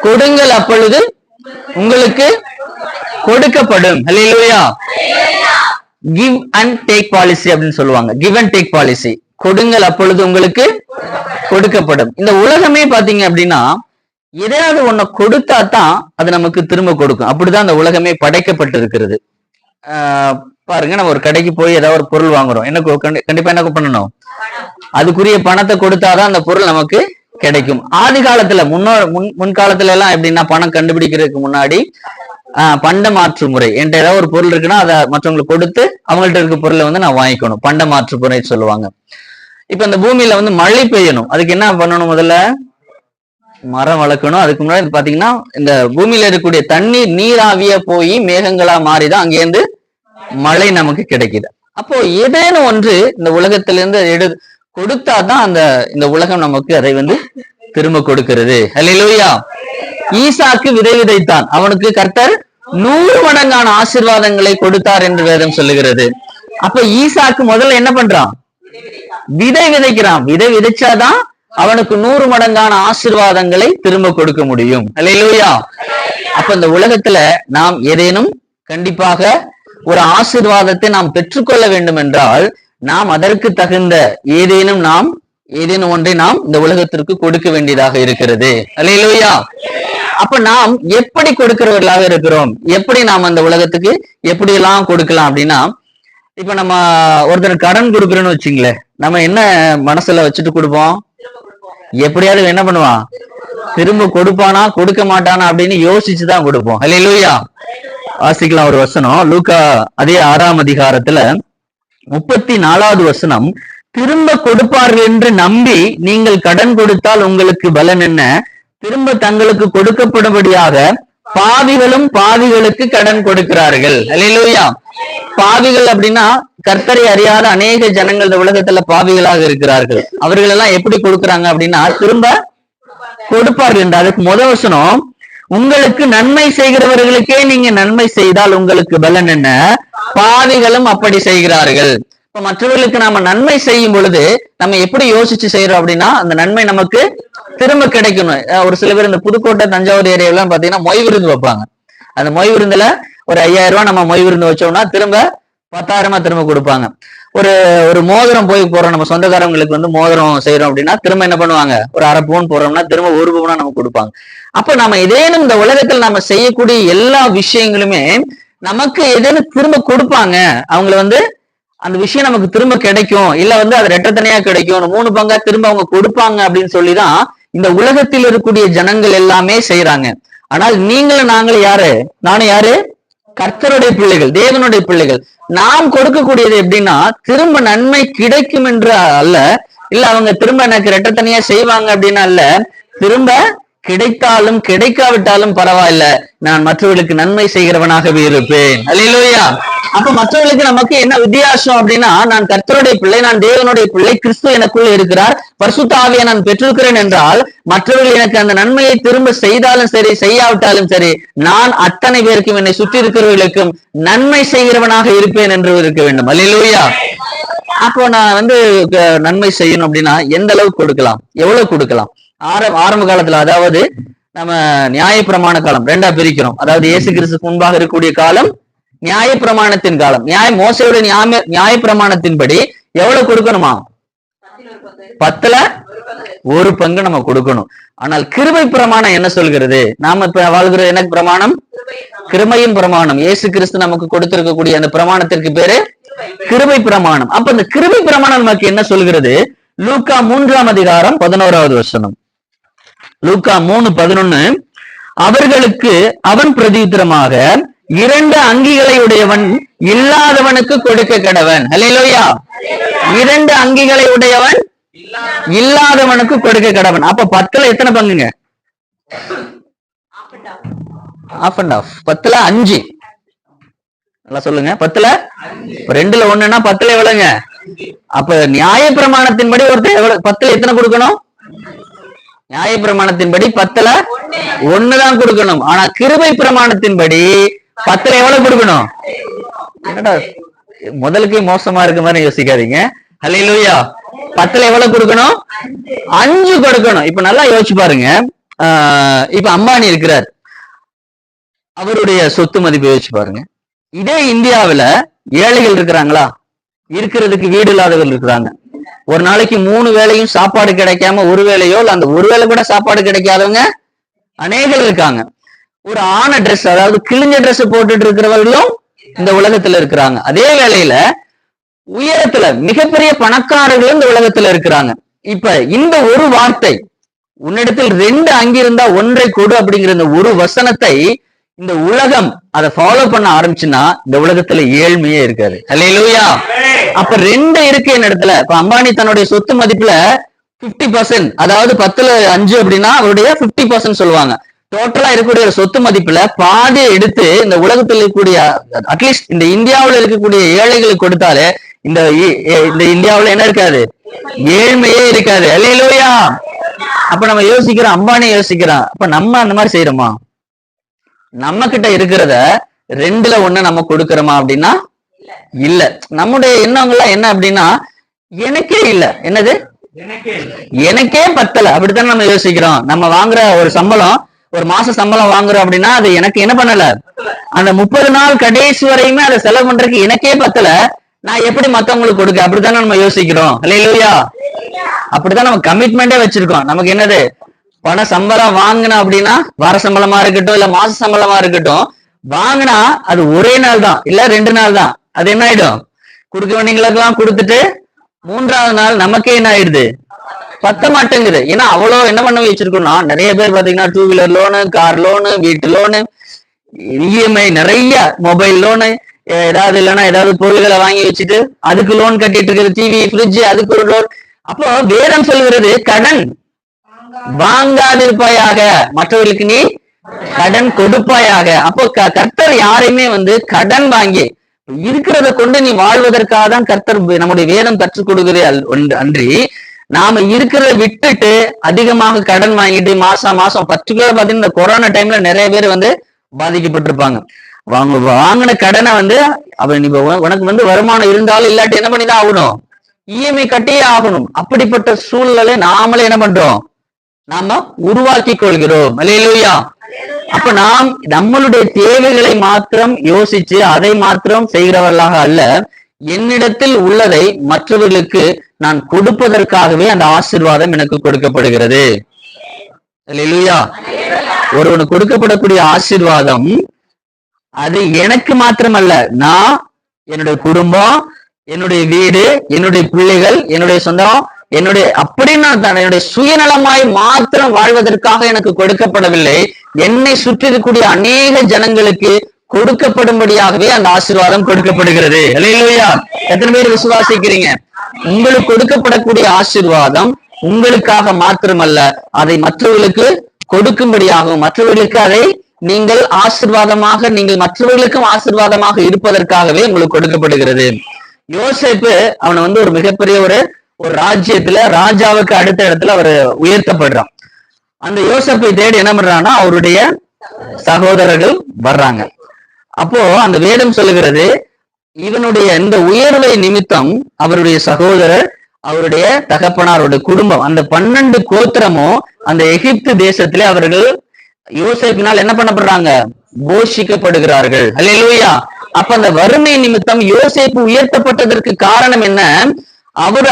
கொடுங்கள் அப்பொழுது உங்களுக்கு கொடுக்கப்படும். ஹல்லேலூயா. கிவ் அண்ட் டேக் பாலிசி அப்படின்னு சொல்லுவாங்க. Give and take policy. கொடுங்கள் அப்பொழுது உங்களுக்கு கொடுக்கப்படும். இந்த உலகமே பாத்தீங்க அப்படின்னா எதையாவது ஒண்ணு கொடுத்தா தான் அது நமக்கு திரும்ப கொடுக்கும். அப்படிதான் இந்த உலகமே படைக்கப்பட்டு இருக்கிறது. பாருங்க, நம்ம ஒரு கடைக்கு போய் ஏதாவது ஒரு பொருள் வாங்குறோம், என்ன கண்டிப்பா என்ன பண்ணணும்? அதுக்குரிய பணத்தை கொடுத்தாதான் அந்த பொருள் நமக்கு கிடைக்கும். ஆதி காலத்துல முன்காலத்துல எல்லாம் எப்படின்னா, பணம் கண்டுபிடிக்கிறதுக்கு முன்னாடி பண்ட மாற்று முறை. என்கிட்ட ஏதாவது ஒரு பொருள் இருக்குன்னா அதை மற்றவங்களுக்கு கொடுத்து அவங்கள்ட்ட இருக்க பொருளை வந்து நான் வாங்கிக்கணும். பண்ட மாற்று முறை சொல்லுவாங்க. இப்ப இந்த பூமியில வந்து மழை பெய்யணும், அதுக்கு என்ன பண்ணணும்? முதல்ல மரம் வளர்க்கணும். அதுக்கு முன்னாடி பாத்தீங்கன்னா இந்த பூமியில இருக்கக்கூடிய தண்ணீர் நீராவிய போய் மேகங்களா மாறிதான் அங்கேருந்து மழை நமக்கு கிடைக்குது. அப்போ ஏதேனும் ஒன்று இந்த உலகத்திலிருந்து கொடுத்தாதான் இந்த உலகம் நமக்கு அதை வந்து திரும்ப கொடுக்கிறது. ஹல்லேலூயா. ஈசாக்கு விதை விதைத்தான், அவனுக்கு கர்த்தர் 100 மடங்கான ஆசீர்வாதங்களை கொடுத்தார் என்று வேதம் சொல்லுகிறது. அப்ப ஈசாக்கு முதல்ல என்ன பண்றான்? விதை விதைக்கிறான். விதை விதைச்சாதான் அவனுக்கு 100 மடங்கான ஆசீர்வாதங்களை திரும்ப கொடுக்க முடியும். ஹல்லேலூயா. அப்ப இந்த உலகத்துல நாம் ஏதேனும் கண்டிப்பாக ஒரு ஆசீர்வாதத்தை நாம் பெற்றுக்கொள்ள வேண்டும் என்றால் நாம் அதற்கு தகுந்த ஏதேனும் ஒன்றை நாம் இந்த உலகத்திற்கு கொடுக்க வேண்டியதாக இருக்கிறது. ஹல்லேலூயா. அப்ப நாம் எப்படி கொடுக்கிறவர்களாக இருக்கிறோம்? எப்படி நாம் அந்த உலகத்துக்கு எப்படி எல்லாம் கொடுக்கலாம் அப்படின்னா, இப்ப நம்ம ஒருத்தர் கடன் கொடுக்குறோன்னு வச்சுங்களேன், நம்ம என்ன மனசுல வச்சுட்டு கொடுப்போம்? எப்படியாவது என்ன பண்ணுவான்? திரும்ப கொடுப்பானா கொடுக்க மாட்டானா அப்படின்னு யோசிச்சுதான் கொடுப்போம். ஹல்லேலூயா. வாசிக்கலாம் ஒரு வசனம், லூக்கா அதே 6ஆம் அதிகாரத்துல 34வது வசனம். திரும்ப கொடுப்பார்கள் என்று நம்பி நீங்கள் கடன் கொடுத்தால் உங்களுக்கு பலன் என்ன? திரும்ப தங்களுக்கு கொடுக்கப்படும்படியாக பாவிகளும் பாவிகளுக்கு கடன் கொடுக்கிறார்கள். ஹல்லேலூயா. பாவிகள் அப்படின்னா கர்த்தரை அறியாத அநேக ஜனங்கள் இந்த உலகத்துல பாவிகளாக இருக்கிறார்கள். அவர்கள் எல்லாம் எப்படி கொடுக்குறாங்க அப்படின்னா திரும்ப கொடுப்பார்கள் என்று. அதுக்கு முதல் வசனம், உங்களுக்கு நன்மை செய்கிறவர்களுக்கே நீங்க நன்மை செய்தால் உங்களுக்கு பலன் என்ன? பாவிகளும் அப்படி செய்கிறார்கள். இப்ப மற்றவர்களுக்கு நாம நன்மை செய்யும் பொழுது நம்ம எப்படி யோசிச்சு செய்யறோம் அப்படின்னா அந்த நன்மை நமக்கு திரும்ப கிடைக்கணும். ஒரு சில பேர் இந்த புதுக்கோட்டை தஞ்சாவூர் ஏரியாலாம் பாத்தீங்கன்னா மொய் விருந்து வைப்பாங்க. அந்த மொய் விருந்துல ஒரு 5000 ரூபாய் நம்ம மொய் விருந்து வச்சோம்னா திரும்ப 10,000 திரும்ப கொடுப்பாங்க. ஒரு மோதிரம் போய் போறோம், நம்ம சொந்தக்காரங்களுக்கு வந்து மோதிரம் செய்யறோம் அப்படின்னா திரும்ப என்ன பண்ணுவாங்க? ஒரு 1/2 பவுன் போறோம்னா திரும்ப 1 பவுனா நம்ம கொடுப்பாங்க. அப்ப நம்ம ஏதேனும் இந்த உலகத்தில் நம்ம செய்யக்கூடிய எல்லா விஷயங்களுமே நமக்கு ஏதேனும் திரும்ப கொடுப்பாங்க. அவங்கள வந்து அந்த விஷயம் நமக்கு திரும்ப கிடைக்கும், இல்ல வந்து அது ரெட்டத்தனையா கிடைக்கும், 3 பங்கா திரும்ப அவங்க கொடுப்பாங்க அப்படின்னு சொல்லிதான் இந்த உலகத்தில் இருக்கக்கூடிய ஜனங்கள் எல்லாமே செய்யறாங்க. ஆனால் நீங்களும் நாங்களும் யாரு? நானும் யாரு? கர்த்தருடைய பிள்ளைகள், தேவனுடைய பிள்ளைகள். நாம் கொடுக்கக்கூடியது எப்படின்னா திரும்ப நன்மை கிடைக்கும் என்று அல்ல, இல்ல அவங்க திரும்ப எனக்கு ரெட்டத்தனியா செய்வாங்க அப்படின்னா அல்ல, திரும்ப கிடைத்தாலும் கிடைக்காவிட்டாலும் பரவாயில்ல, நான் மற்றவர்களுக்கு நன்மை செய்கிறவனாகவே இருப்பேன். அல்லேலூயா. அப்ப மற்றவர்களுக்கு நமக்கு என்ன வித்தியாசம் அப்படின்னா, நான் கர்த்தருடைய பிள்ளை, நான் தேவனுடைய பிள்ளை, கிறிஸ்து எனக்குள்ள இருக்கிறார், பரிசுத்த ஆவியை நான் பெற்றிருக்கிறேன் என்றால் மற்றவர்கள் எனக்கு அந்த நன்மையை திரும்ப செய்தாலும் சரி செய்யாவிட்டாலும் சரி நான் அத்தனை பேருக்கும் என்னை சுற்றி இருக்கிறவர்களுக்கும் நன்மை செய்கிறவனாக இருப்பேன் என்று இருக்க வேண்டும். அல்லேலூயா. அப்போ நான் வந்து நன்மை செய்யணும் அப்படின்னா எந்த அளவுக்கு கொடுக்கலாம், எவ்வளவு கொடுக்கலாம்? ஆரம்ப காலத்துல, அதாவது நம்ம நியாயப்பிரமாண காலம் 2ஆ பிரிக்கிறோம். அதாவது இயேசு கிறிஸ்துக்கு முன்பாக இருக்கக்கூடிய காலம், நியாயப்பிரமாணத்தின் காலம். மோசேயுடைய நியாயப்பிரமாணத்தின்படி எவ்வளவு கொடுக்கணுமா? 10ல் 1 பங்கு நம்ம கொடுக்கணும். ஆனால் கிருபை பிரமாணம் என்ன சொல்கிறது? நாம இப்ப வாழ்கிற எனக்கு பிரமாணம் கிருபையின் பிரமாணம். இயேசு கிறிஸ்து நமக்கு கொடுத்திருக்கக்கூடிய அந்த பிரமாணத்திற்கு பேரு கிருபை பிரமாணம். அப்ப இந்த கிருபை பிரமாணம் நமக்கு என்ன சொல்கிறது? லூக்கா 3ஆம் அதிகாரம் 11வது வசனம். லூக்கா 3:11. அவர்களுக்கு அவன் பிரதியுத்தரமாக 2 அங்கிகளை உடையவன் இல்லாதவனுக்கு கொடுக்க கடவன். அல்லேலூயா. 2 அங்கிகளை உடையவன் இல்லாதவனுக்கு கொடுக்க கடவன். அப்ப 10ல் எத்தனை பங்குங்க? Half and half. 10ல் 5. நல்லா சொல்லுங்க. 10ல் 2ல் 1ன்னா 10ல் எவ்வளவுங்க? அப்ப நியாயப்பிரமாணத்தின்படி ஒருத்தர் 10ல் எத்தனை கொடுக்கணும்? நியாயப்பிரமாணத்தின்படி 10ல் 1 தான் கொடுக்கணும். ஆனா கிருபை பிரமாணத்தின்படி 10ல் எவ்வளவு கொடுக்கணும்? என்னடா முதலுக்கே மோசமா இருக்க மாதிரி யோசிக்காதீங்க. அல்லேலூயா. 10ல் எவ்வளவு கொடுக்கணும்? 5 கொடுக்கணும். இப்ப நல்லா யோசிச்சு பாருங்க. இப்ப அம்பானி இருக்கிறார், அவருடைய சொத்து மதிப்பை வச்சு பாருங்க. இதே இந்தியாவுல ஏழைகள் இருக்கிறாங்களா? இருக்கிறதுக்கு வீடு இல்லாதவர்கள் இருக்கிறாங்க. ஒரு நாளைக்கு 3 வேளையும் சாப்பாடு கிடைக்காம ஒரு வேளையோ இல்ல அந்த ஒரு வேளை கூட சாப்பாடு கிடைக்காதவங்க அநேகர் இருக்காங்க. ஒரு ஆன ட்ரெஸ், அதாவது கிழிஞ்ச ட்ரெஸ் போட்டுட்டு இருக்கிறவர்களும் இந்த உலகத்துல இருக்கிறாங்க. அதே வேளையில உயரத்துல மிகப்பெரிய பணக்காரர்களும் இந்த உலகத்துல இருக்கிறாங்க. இப்ப இந்த ஒரு வார்த்தை, உன்னிடத்தில் 2 அங்கி இருந்தா 1 கொடு அப்படிங்கிற இந்த ஒரு வசனத்தை இந்த உலகம் அதை ஃபாலோ பண்ண ஆரம்பிச்சுன்னா இந்த உலகத்துல ஏழ்மையே இருக்காது. அல்லேலூயா. அப்ப 2 இருக்கு என் இடத்துல. இப்ப அம்பானி தன்னுடைய சொத்து மதிப்புல 50%, அதாவது 10ல் 5 அப்படின்னா அவருடைய 50% சொல்லுவாங்க. டோட்டலா இருக்கக்கூடிய சொத்து மதிப்புல பாதியை எடுத்து இந்த உலகத்தில் இருக்கக்கூடிய, அட்லீஸ்ட் இந்த இந்தியாவில் இருக்கக்கூடிய ஏழைகளுக்கு கொடுத்தாலே இந்த இந்தியாவுல என்ன இருக்காது? ஏழ்மையே இருக்காது. அல்லேலூயா. அப்ப நம்ம யோசிக்கிறோம், அம்பானி யோசிக்கிறான், அப்ப நம்ம அந்த மாதிரி செய்யறோமா? நம்ம கிட்ட இருக்கிறத 2ல் 1 நம்ம கொடுக்கிறோமா அப்படின்னா இல்ல. நம்முடைய எண்ணங்கள்லாம் என்ன அப்படின்னா, எனக்கே இல்ல, என்னது எனக்கே பத்தல, அப்படித்தான் நம்ம யோசிக்கிறோம். நம்ம வாங்குற ஒரு சம்பளம், ஒரு மாச சம்பளம் வாங்குறோம் அப்படின்னா அது எனக்கு என்ன பண்ணல, அந்த 30 நாள் கடைசி வரையுமே அதை செலவு பண்றதுக்கு எனக்கே பத்தல, நான் எப்படி மத்தவங்களுக்கு கொடுக்க, அப்படித்தானே நம்ம யோசிக்கிறோம். அல்லேலூயா. அப்படித்தான் நம்ம கமிட்மெண்டே வச்சிருக்கோம். நமக்கு என்னது, பண சம்பளம் வாங்கினா அப்படின்னா வார சம்பளமா இருக்கட்டும் இல்ல மாச சம்பளமா இருக்கட்டும், வாங்கினா அது ஒரே நாள் தான் இல்ல 2 நாள் தான். அது என்ன ஆயிடும், கொடுக்க வேண்டியவங்களுக்கெல்லாம் கொடுத்துட்டு 3ஆவது நாள் நமக்கே என்ன ஆயிடுது, பத்த மாட்டேங்குது. ஏன்னா அவ்வளோ என்ன பண்ண வச்சிருக்கோம்னா, நிறைய பேர் பாத்தீங்கன்னா 2 வீலர் லோனு, கார் லோனு, வீட்டு லோனு, இஎம்ஐ, நிறைய மொபைல் லோனு, ஏதாவது இல்லைன்னா ஏதாவது பொருள்களை வாங்கி வச்சுட்டு அதுக்கு லோன் கட்டிட்டு இருக்கிறது, டிவி, ஃப்ரிட்ஜ், அதுக்கு ஒரு லோன். அப்போ வேதம் சொல்கிறது, கடன் வாங்காதிருப்பாயாக, மற்றவர்களுக்கு நீ கடன் கொடுப்பாயாக. அப்போ கர்த்தர் யாரையுமே கடன் வாங்கி இருக்கிறத கொண்டு நீ வாழ்வதற்காக தான் கர்த்தர் நம்முடைய வேதம் கற்றுக் கொடுக்கிறே அன்றி, நாம இருக்கிறத விட்டுட்டு அதிகமாக கடன் வாங்கிட்டு மாசம் பர்டிகுலர் பாத்தீங்கன்னா இந்த கொரோனா டைம்ல நிறைய பேர் பாதிக்கப்பட்டிருப்பாங்க. வாங்கின கடனை அவன் உனக்கு வருமானம் இருந்தாலும் இல்லாட்டி என்ன பண்ணிதான் ஆகணும், இஎம்ஐ கட்டியே ஆகணும். அப்படிப்பட்ட சூழ்நிலை நாமளே என்ன பண்றோம், நாம உருவாக்கி கொள்கிறோம். அல்லேலூயா. அப்ப நாம் நம்மளுடைய தேவைகளை மாத்திரம் யோசிச்சு அதை மாத்திரம் செய்கிறவர்களாக அல்ல, என்னிடத்தில் உள்ளதை மற்றவர்களுக்கு நான் கொடுப்பதற்காகவே அந்த ஆசீர்வாதம் எனக்கு கொடுக்கப்படுகிறது. அல்லேலூயா. ஒருவனுக்கு கொடுக்கப்படக்கூடிய ஆசீர்வாதம் அது எனக்கு மாத்திரமல்ல, நான், என்னுடைய குடும்பம், என்னுடைய வீடு, என்னுடைய பிள்ளைகள், என்னுடைய சொந்தம், அப்படின்னு என்னுடைய சுயநலமாய் மாத்திரம் வாழ்வதற்காக எனக்கு கொடுக்கப்படவில்லை, என்னை சுற்றி இருக்கக்கூடிய அநேக ஜனங்களுக்கு கொடுக்கப்படும்படியாகவே அந்த ஆசீர்வாதம் கொடுக்கப்படுகிறது. அல்லேலூயா. எத்தனை பேர் விசுவாசிக்கிறீங்க? உங்களுக்கு கொடுக்கப்படக்கூடிய ஆசீர்வாதம் உங்களுக்காக மாத்திரமல்ல, அதை மற்றவர்களுக்கு கொடுக்கும்படியாகவும், மற்றவர்களுக்கு அதை நீங்கள் ஆசீர்வாதமாக, நீங்கள் மற்றவர்களுக்கும் ஆசீர்வாதமாக இருப்பதற்காகவே உங்களுக்கு கொடுக்கப்படுகிறது. யோசேப்பு அவனை ஒரு மிகப்பெரிய ஒரு ராஜ்யத்துல ராஜாவுக்கு அடுத்த இடத்துல அவர் உயர்த்தப்படுறான். அந்த யோசேப்பை தேடி என்ன பண்றான்னா அவருடைய சகோதரர்கள் வர்றாங்க. அப்போ அந்த வேதம் சொல்லுகிறது, இவனுடைய இந்த உயர்வை நிமித்தம் அவருடைய சகோதரர், அவருடைய தகப்பனாருடைய குடும்பம், அந்த 12 கோத்திரமும் அந்த எகிப்து தேசத்திலே அவர்கள் யோசேப்பினால் என்ன பண்ணப்படுறாங்க, போஷிக்கப்படுகிறார்கள். அல்லேலூயா. அப்ப அந்த வறுமை நிமித்தம் யோசேப்பு உயர்த்தப்பட்டதற்கு காரணம் என்ன, அவர்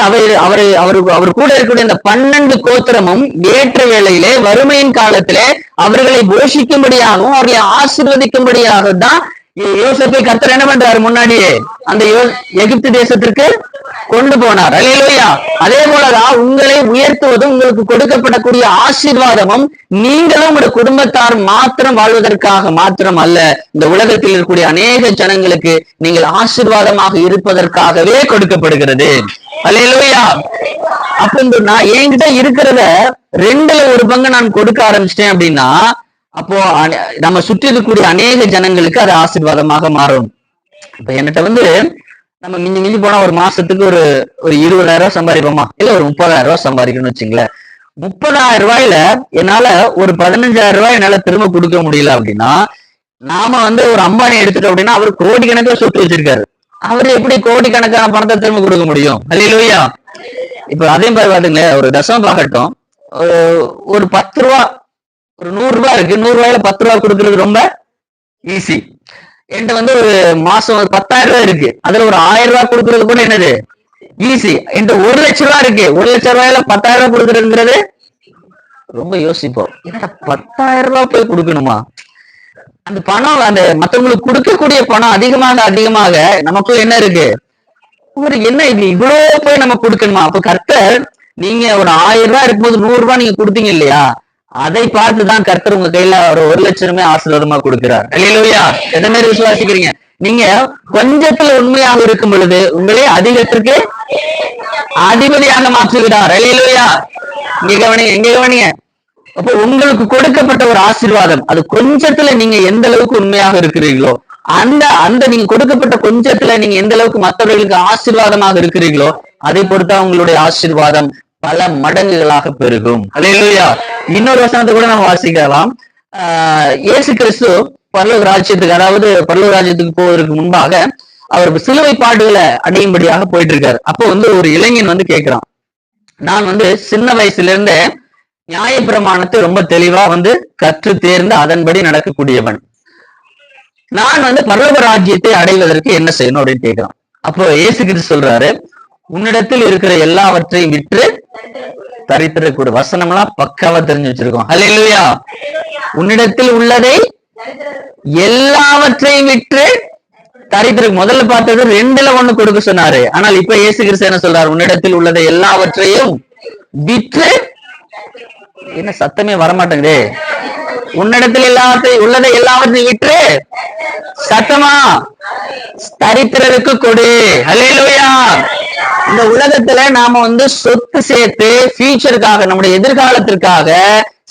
கூட இருக்கக்கூடிய அந்த 12 கோத்திரமும் ஏற்ற வேளையிலே வறுமையின் காலத்திலே அவர்களை போஷிக்கும்படியாகவும் அவர்களை ஆசீர்வதிக்கும்படியாக தான் யோசேப்பை கர்த்தர் என்ன பண்றாரு, முன்னாடியே அந்த எகிப்து தேசத்திற்கு கொண்டு போனார். அல்லேலூயா. அதே போலதான் உங்களை உயர்த்துவதும் உங்களுக்கு கொடுக்கப்படக்கூடிய ஆசீர்வாதமும் நீங்களும் உங்களுடைய குடும்பத்தார் மாத்திரம் வாழ்வதற்காக மாத்திரம் அல்ல, இந்த உலகத்தில் இருக்கக்கூடிய அநேக ஜனங்களுக்கு நீங்கள் ஆசீர்வாதமாக இருப்பதற்காகவே கொடுக்கப்படுகிறது. அல்லேலூயா. அப்ப நான் என்கிட்ட இருக்கிறத 2ல் 1 பங்கு நான் கொடுக்க ஆரம்பிச்சிட்டேன் அப்படின்னா, அப்போ நம்ம சுற்றி இருக்கக்கூடிய அநேக ஜனங்களுக்கு அது ஆசீர்வாதமாக மாறும். இப்ப என்கிட்ட நம்ம மிஞ்சி போனா ஒரு மாசத்துக்கு ஒரு 20,000 சம்பாதிப்போமா, இல்ல ஒரு 30,000 சம்பாதிக்கணும்னு வச்சுங்களேன். 30,000 ரூபாயில என்னால ஒரு 15,000 ரூபாய் என்னால திரும்ப கொடுக்க முடியல அப்படின்னா, நாம ஒரு அம்பானி எடுத்துட்டோம் அப்படின்னா அவர் கோடிக்கணக்கில் சொத்து வச்சிருக்காரு, அவரு எப்படி கோடிக்கணக்கான பணத்தை திரும்ப கொடுக்க முடியும்? அல்லேலூயா. இப்ப அதே மாதிரி பாத்துங்களேன், ஒரு தசம பாகட்டும் ஒரு 10 ரூபா ஒரு 100 ரூபாய் இருக்கு, 100 ரூபாயில 10 ரூபாய் கொடுக்கறது ரொம்ப ஈஸி. என்கிட்ட வந்து ஒரு மாசம் ஒரு 10,000 ரூபாய் இருக்கு, அதுல ஒரு 1000 ரூபாய் கொடுக்கறது கூட என்னது ஈஸி. என்கிட்ட 1 லட்சம் ரூபாய் இருக்கு, 1 லட்சம் ரூபாயில 10,000 ரூபாய் கொடுக்கறதுங்கிறது ரொம்ப யோசிப்போம். என்னடா 10,000 ரூபாய் போய் கொடுக்கணுமா? அந்த பணம், அந்த மத்தவங்களுக்கு கொடுக்கக்கூடிய பணம் அதிகமாக அதிகமாக நமக்குள்ள என்ன இருக்கு, ஒரு என்ன இது இவ்வளவு போய் நம்ம கொடுக்கணுமா? அப்ப கர்த்தர், நீங்க ஒரு 1000 ரூபாய் இருக்கும்போது 100 ரூபாய் நீங்க கொடுத்தீங்க இல்லையா, அதை பார்த்துதான் கர்த்தர் உங்க கையில ஒரு 1,00,000 ஆசீர்வாதமா கொடுக்கிறார். அல்லேலூயா. எந்த மாதிரி விசுவாசிக்கிறீங்க? நீங்க கொஞ்சத்துல உண்மையாக இருக்கும் பொழுது உங்களே அதிகத்திற்கு அதிபதியாக மாற்றுகிறார். அல்லேலூயா. இங்க கவனிங்க, எங்க கவனிங்க. அப்போ உங்களுக்கு கொடுக்கப்பட்ட ஒரு ஆசீர்வாதம், அது கொஞ்சத்துல நீங்க எந்த அளவுக்கு உண்மையாக இருக்கிறீர்களோ, அந்த அந்த நீங்க கொடுக்கப்பட்ட கொஞ்சத்துல நீங்க எந்த அளவுக்கு மற்றவர்களுக்கு ஆசீர்வாதமாக இருக்கிறீர்களோ, அதை பொறுத்தா உங்களுடைய ஆசீர்வாதம் பல மடங்குகளாக பெருகும். அல்லேலூயா. இன்னொரு வசனத்தை கூட நம்ம வாசிக்கலாம். இயேசு கிறிஸ்து பரலோக ராஜ்யத்துக்கு, அதாவது பரலோக ராஜ்யத்துக்கு போவதற்கு முன்பாக அவர் சிலுவை பாடுகளை அடையும்படியாக போயிட்டு இருக்காரு. அப்போ வந்து ஒரு இளைஞன் வந்து கேட்கிறான், நான் வந்து சின்ன வயசுல இருந்தே நியாயப்பிரமாணத்தை ரொம்ப தெளிவா வந்து கற்று தேர்ந்து அதன்படி நடக்கக்கூடியவன், நான் வந்து பரலோக ராஜ்யத்தை அடைவதற்கு என்ன செய்யணும் அப்படின்னு கேட்கிறான். அப்போ இயேசு கிறிஸ்து சொல்றாரு, உன்னிடத்தில் இருக்கிற எல்லாவற்றையும் விற்று தரித்திரக்கூட. வசனம்லாம் பக்காவா தெரிஞ்சு வச்சிருக்கோம். அல்லேலூயா. உன்னிடத்தில் உள்ளதை எல்லாவற்றையும் விற்று தரித்திரம். முதல்ல பார்த்தது 2ல 1 கொடுக்க சொன்னாரு. ஆனால் இப்ப இயேசு கிறிஸ்து என்ன சொல்றாரு, உன்னிடத்தில் உள்ளதை எல்லாவற்றையும் விற்று, என்ன சத்தமே வரமாட்டேங்குதே, உன்னிடத்தில் உள்ளதை எல்லாவற்றையும் விற்று சத்தமா தரித்திரருக்கு கொடு. அல்லேலூயா. இந்த உலகத்துல நாம வந்து சொத்து சேர்த்து ஃபியூச்சருக்காக, நம்முடைய எதிர்காலத்திற்காக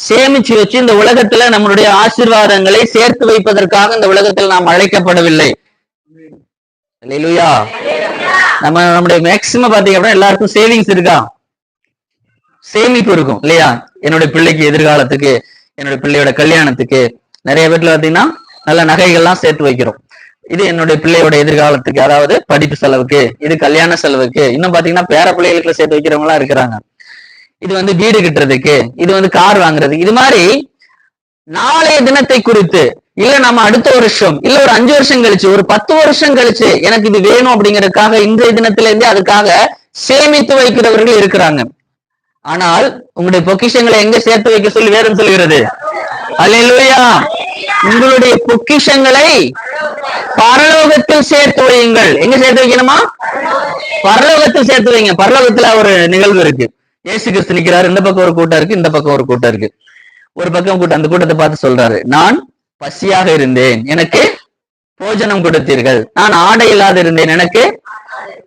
சேமிச்சு வச்சு இந்த உலகத்துல நம்மளுடைய ஆசீர்வாதங்களை சேர்த்து வைப்பதற்காக இந்த உலகத்தில் நாம் அழைக்கப்படவில்லை. அல்லேலூயா. நம்முடைய மேக்சிமம் பாத்தீங்க அப்படின்னா எல்லாருக்கும் சேவிங்ஸ் இருக்கா, சேமிப்பு இருக்கும் இல்லையா? என்னுடைய பிள்ளைக்கு எதிர்காலத்துக்கு, என்னுடைய பிள்ளையோட கல்யாணத்துக்கு, நிறைய வீட்டுல பாத்தீங்கன்னா நல்ல நகைகள்லாம் சேர்த்து வைக்கிறோம். இது என்னுடைய பிள்ளையோட எதிர்காலத்துக்கு, அதாவது படிப்பு செலவுக்கு, இது கல்யாண செலவுக்கு, இன்னும் பாத்தீங்கன்னா பேர பிள்ளைகளுக்குள்ள சேர்த்து வைக்கிறவங்க எல்லாம் இருக்கிறாங்க. இது வந்து வீடு கட்டுறதுக்கு, இது வந்து கார் வாங்குறதுக்கு. இது மாதிரி நாளைய தினத்தை குறித்து, இல்ல நம்ம அடுத்த வருஷம், இல்ல ஒரு 5 வருஷம் கழிச்சு, ஒரு 10 வருஷம் கழிச்சு எனக்கு இது வேணும் அப்படிங்கறதுக்காக இன்றைய தினத்துல இருந்தே அதுக்காக சேமித்து வைக்கிறவர்கள் இருக்கிறாங்க. ஆனால் உங்களுடைய பொக்கிஷங்களை எங்க சேர்த்து வைக்க சொல்லி வேதம் சொல்கிறது? அல்லேலூயா. உங்களுடைய பொக்கிஷங்களை பரலோகத்தில் சேர்த்து வையுங்கள். எங்க சேர்த்து வைக்கணுமா? பரலோகத்தில் சேர்த்து வைங்க. பரலோகத்துல ஒரு நிகழ்வு இருக்கு. இயேசு கிறிஸ்து நிக்கிறாரு, இந்த பக்கம் ஒரு கூட்டம் இருக்கு, இந்த பக்கம் ஒரு கூட்டம் இருக்கு. ஒரு பக்கம் கூட்டம், அந்த கூட்டத்தை பார்த்து சொல்றாரு, நான் பசியாக இருந்தேன், எனக்கு போஜனம் கொடுத்தீர்கள். நான் ஆடை இல்லாத இருந்தேன், எனக்கு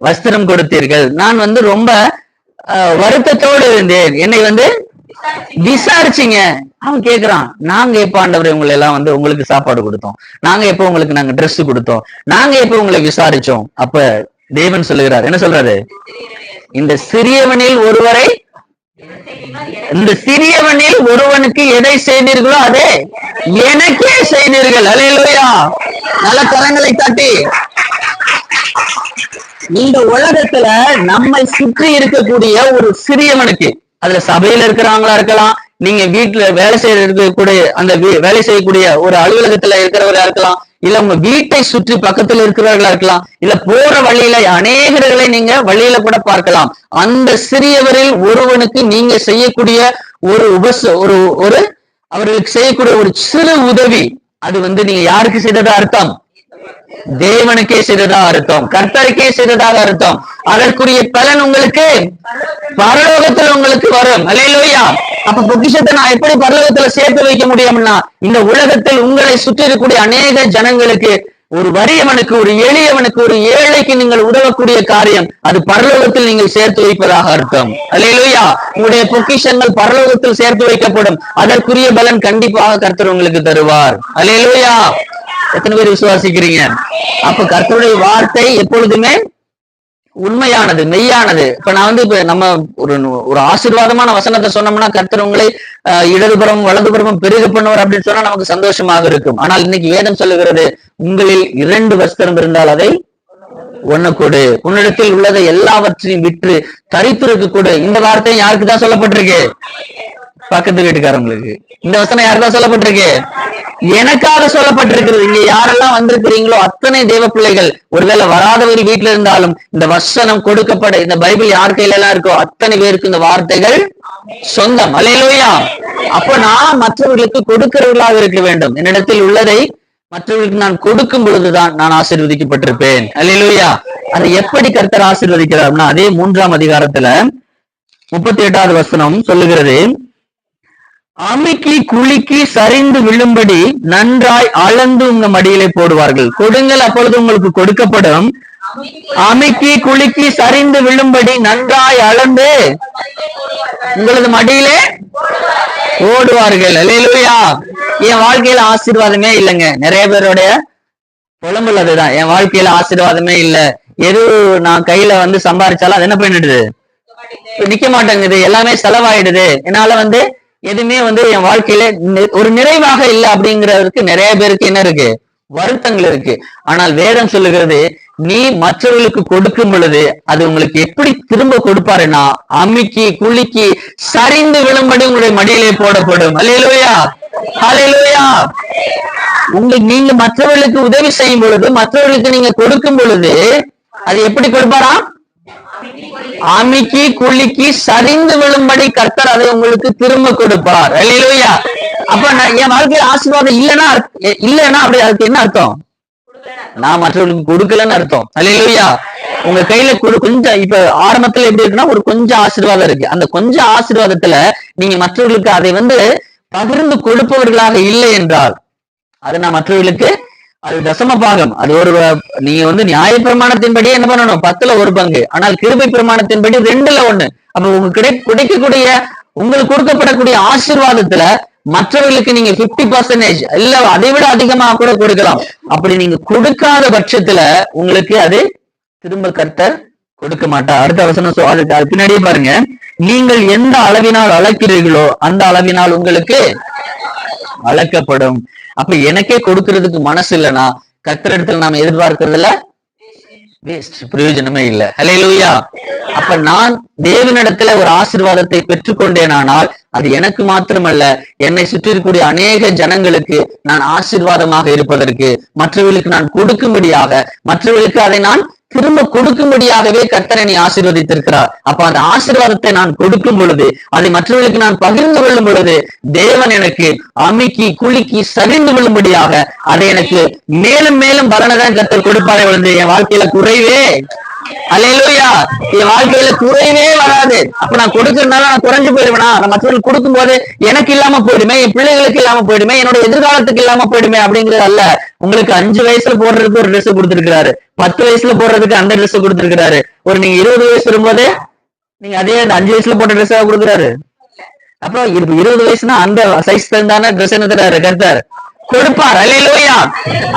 வஸ்திரம் கொடுத்தீர்கள். நான் வந்து ரொம்ப வருத்தத்தோடு இருந்தேன், என்னை வந்து விசாரிச்சீங்க. அவன் கேக்குறான், நாங்க எப்ப ஆண்டவரை உங்களை எல்லாம் வந்து உங்களுக்கு சாப்பாடு கொடுத்தோம், நாங்க எப்ப உங்களுக்கு நாங்க ட்ரெஸ் கொடுத்தோம், நாங்க எப்ப உங்களை விசாரிச்சோம்? அப்ப தேவன் சொல்லுகிறார், என்ன சொல்றாரு? இந்த சிறியவனில் ஒருவனுக்கு எதை செய்தீர்களோ அதே எனக்கே செய்தீர்கள். அல்லேலூயா. நல்ல கரங்களை தட்டி. இந்த உலகத்துல நம்மை சுற்றி இருக்கக்கூடிய ஒரு சிறியவனுக்கு, அதுல சபையில இருக்கிறவங்களா இருக்கலாம், நீங்க வீட்டுல வேலை செய்யக்கூடிய, அந்த வேலை செய்யக்கூடிய ஒரு அலுவலகத்துல இருக்கிறவர்களா இருக்கலாம், இல்ல உங்க வீட்டை சுற்றி பக்கத்துல இருக்கிறவர்களா இருக்கலாம், இல்ல போற வழியில அநேகர்களை நீங்க வழியில கூட பார்க்கலாம். அந்த சிறியவரில் ஒருவனுக்கு நீங்க செய்யக்கூடிய ஒரு அவர்களுக்கு செய்யக்கூடிய ஒரு சிறு உதவி, அது வந்து நீங்க யாருக்கு செய்ததா அர்த்தம்? தேவனுக்கே செய்ததா அர்த்தம், கர்த்தருக்கே செய்ததாக அர்த்தம். அதற்குரிய பலன் உங்களுக்கு பரலோகத்தில் உங்களுக்கு வரும். அல்லேலூயா. அப்ப பொக்கிஷத்தை நான் எப்படி பரலோகத்துல சேர்த்து வைக்க முடியும்னா, இந்த உலகத்தில் உங்களை சுற்றி இருக்கக்கூடிய அநேக ஜனங்களுக்கு, ஒரு வறியவனுக்கு, ஒரு எளியவனுக்கு, ஒரு ஏழைக்கு நீங்கள் உதவக்கூடிய காரியம், அது பரலோகத்தில் நீங்கள் சேர்த்து வைப்பதாக அர்த்தம். அல்லேலூயா. உங்களுடைய பொக்கிஷங்கள் பரலோகத்தில் சேர்த்து வைக்கப்படும். அதற்குரிய பலன் கண்டிப்பாக கர்த்தர் உங்களுக்கு தருவார். அல்லேலூயா. எத்தனை பேர் விசுவாசிக்கிறீங்க? அப்ப கர்த்தருடைய வார்த்தை எப்பொழுதுமே உண்மையானது, மெய்யானது. இப்ப நான் வந்து இப்ப நம்ம ஒரு ஆசீர்வாதமான வசனத்தை சொன்னோம்னா, கர்த்தர் உங்களை இடதுபுறம் வலதுபுறமும் பெருக பண்ணுவார் அப்படின்னு சொன்னா நமக்கு சந்தோஷமாக இருக்கும். ஆனால் இன்னைக்கு வேதம் சொல்லுகிறது, உங்களில் 2 வஸ்திரம் இருந்தால் அதை 1 கொடு, உன்னிடத்தில் உள்ளதை எல்லாவற்றையும் விற்று தரித்திரருக்கு கொடு. இந்த வார்த்தை யாருக்கு தான் சொல்லப்பட்டிருக்கு? பக்கத்து வீட்டுக்காரங்களுக்கு. இந்த வசனம் யாருக்கா சொல்லப்பட்டிருக்கு? எனக்காக சொல்லப்பட்டிருக்கிறது. இங்க யாரெல்லாம் வந்திருக்கிறீங்களோ அத்தனை தேவ பிள்ளைகள், ஒருவேளை வராதவர் வீட்டுல இருந்தாலும் இந்த வசனம் கொடுக்கப்பட, இந்த பைபிள் யார் கையில எல்லாம் இருக்கோ அத்தனை பேருக்கு இந்த வார்த்தைகள் சொந்தம். அல்லேலூயா. அப்ப நான் மற்றவர்களுக்கு கொடுக்கிறவர்களாக இருக்க வேண்டும். என்னிடத்தில் உள்ளதை மற்றவர்களுக்கு நான் கொடுக்கும் பொழுதுதான் நான் ஆசீர்வதிக்கப்பட்டிருப்பேன். அல்லேலூயா. அதை எப்படி கர்த்தர் ஆசீர்வதிக்கிறார்னா, அதே 3ஆம் அதிகாரத்துல 38வது வசனம் சொல்லுகிறது, அமுக்கி குலுக்கி சரிந்து விழும்படி நன்றாய் அளந்து உங்க மடியிலே போடுவார்கள். கொடுங்கள், அப்பொழுது உங்களுக்கு கொடுக்கப்படும். அமுக்கி குலுக்கி சரிந்து விழும்படி நன்றாய் அளந்து உங்களது மடியிலே ஓடுவார்கள். அல்லேலூயா. என் வாழ்க்கையில ஆசீர்வாதமே இல்லைங்க. நிறைய பேருடைய புலம்பல் அதுதான், என் வாழ்க்கையில ஆசீர்வாதமே இல்ல. எது நான் கையில சம்பாரிச்சாலும் அது என்ன பண்ணிடுது? நிக்க மாட்டேங்குது, எல்லாமே செலவாயிடுது. என்னால எதுவுமே என் வாழ்க்கையில ஒரு நிறைவாக இல்லை அப்படிங்கிறதுக்கு நிறைய பேருக்கு என்ன இருக்கு? வருத்தங்கள் இருக்கு. ஆனால் வேதம் சொல்லுகிறது, நீ மற்றவர்களுக்கு கொடுக்கும் பொழுது அது உங்களுக்கு எப்படி திரும்ப கொடுப்பாருன்னா, அமுக்கி குலுக்கி சரிந்து விழும்படி உங்களுடைய மடியிலே போடப்படும். அல்லேலூயா, அல்லேலூயா. நீங்க மற்றவர்களுக்கு உதவி செய்யும் பொழுது, மற்றவர்களுக்கு நீங்க கொடுக்கும் பொழுது அது எப்படி கொடுப்பாரா? அமுக்கி குலுக்கி சரிந்து விழும்படி கர்த்தர் அதை உங்களுக்கு திரும்ப கொடுப்பார். அல்லேலூயா. அப்ப என் வாழ்க்கையில ஆசீர்வாதம் இல்லைன்னா அப்படி அதுக்கு என்ன அர்த்தம்? நான் மற்றவர்களுக்கு கொடுக்கலன்னு அர்த்தம். அல்லேலூயா. உங்க கையில கொஞ்சம், இப்ப ஆரம்பத்துல எப்படி இருக்குன்னா ஒரு கொஞ்சம் ஆசீர்வாதம் இருக்கு. அந்த கொஞ்சம் ஆசீர்வாதத்துல நீங்க மற்றவர்களுக்கு அதை பகிர்ந்து கொடுப்பவர்களாக இல்லை என்றால், அது நான் மற்றவர்களுக்கு அது தசம பாகம். அது ஒரு நீங்க நியாய பிரமாணத்தின்படி என்ன பண்ணணும்? 10ல் 1 பங்கு. ஆனால் கிருபை பிரமாணத்தின்படி 2ல் 1. அப்ப கிடைக்கக்கூடிய உங்களுக்கு கொடுக்கப்படக்கூடிய ஆசீர்வாதத்துல மற்றவர்களுக்கு நீங்க 50% இல்ல அதை விட அதிகமா கூட கொடுக்கலாம். அப்படி நீங்க கொடுக்காத பட்சத்துல உங்களுக்கு அது திரும்ப கர்த்தர் கொடுக்க மாட்டார். அடுத்த வசனம் அதுக்கு பின்னாடியே பாருங்க, நீங்கள் எந்த அளவினால் அளக்கிறீர்களோ அந்த அளவினால் உங்களுக்கு அளக்கப்படும். அப்ப எனக்கே கொடுக்கறதுக்கு மனசு இல்லைன்னா கர்த்தரிடத்துல நாம எதிர்பார்க்கறதுல வேஸ்ட், பிரயோஜனமே இல்லை. அல்லேலூயா. அப்ப நான் தேவனிடத்துல ஒரு ஆசீர்வாதத்தை பெற்றுக்கொண்டேனானால் அது எனக்கு மாத்திரமல்ல, என்னை சுற்றி இருக்கக்கூடிய அநேக ஜனங்களுக்கு நான் ஆசீர்வாதமாக இருப்பதற்கு, மற்றவர்களுக்கு நான் கொடுக்கும்படியாக, மற்றவர்களுக்கு அதை நான் திரும்ப கொடுக்கும்படியாகவே கர்த்தர் என்னை ஆசீர்வதித்திருக்கிறார். அப்ப அந்த ஆசீர்வாதத்தை நான் கொடுக்கும் பொழுது, அதை மற்றவர்களுக்கு நான் பகிர்ந்து கொள்ளும் பொழுது, தேவன் எனக்கு அமுக்கி குலுக்கி சரிந்து கொள்ளும்படியாக அதை எனக்கு மேலும் மேலும் பலனதான் கர்த்தர் கொடுப்பாரே விழுந்து என் வாழ்க்கையில குறைவே, அல்லேலூயா, என் வாழ்க்கையில குறைவே வராது. அப்ப நான் கொடுக்கறதுனால நான் குறைஞ்சு போயிடுவேனா? நான் மற்றவர்களுக்கு கொடுக்கும் போது எனக்கு இல்லாம போயிடுமே, என் பிள்ளைகளுக்கு இல்லாம போயிடுமே, என்னோட எதிர்காலத்துக்கு இல்லாம போயிடுமே அப்படிங்கிறது அல்ல. உங்களுக்கு 5 வயசுல போடுறதுக்கு ஒரு ட்ரெஸ் கொடுத்திருக்கிறாரு, 10 வயசுல போடுறதுக்கு அந்த ட்ரெஸ் கொடுத்திருக்கிறாரு. நீங்க 20 வயசு வரும்போது நீங்க அதே 5 வயசுல போட்ட ட்ரெஸ்ஸா கொடுக்குறாரு. அப்புறம் 20 வயசுனா அந்த சைஸ் தந்தான ட்ரெஸ் என்ன தராரு? கர்த்தர் கொடுப்பார். அல்லேலூயா.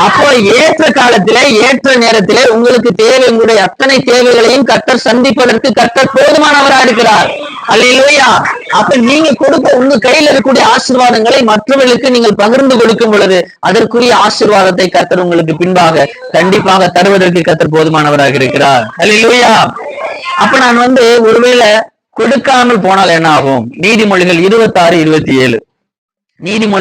அப்போ ஏற்ற காலத்திலே ஏற்ற நேரத்திலே உங்களுக்கு தேவை, உங்களுடைய அத்தனை தேவைகளையும் கர்த்தர் சந்திப்பதற்கு கர்த்தர் போதுமானவராக இருக்கிறார். அல்லேலூயா. அப்ப நீங்க உங்க கையில இருக்கக்கூடிய ஆசீர்வாதங்களை மற்றவர்களுக்கு நீங்கள் பகிர்ந்து கொடுக்கும் பொழுது அதற்குரிய ஆசீர்வாதத்தை கர்த்தர் உங்களுக்கு பின்பாக கண்டிப்பாக தருவதற்கு கர்த்தர் போதுமானவராக இருக்கிறார். அல்லேலூயா. அப்ப நான் ஒருவேளை கொடுக்காமல் போனால் என்ன ஆகும்? நீதிமொழிகள் 26, 27. நீதிமொழி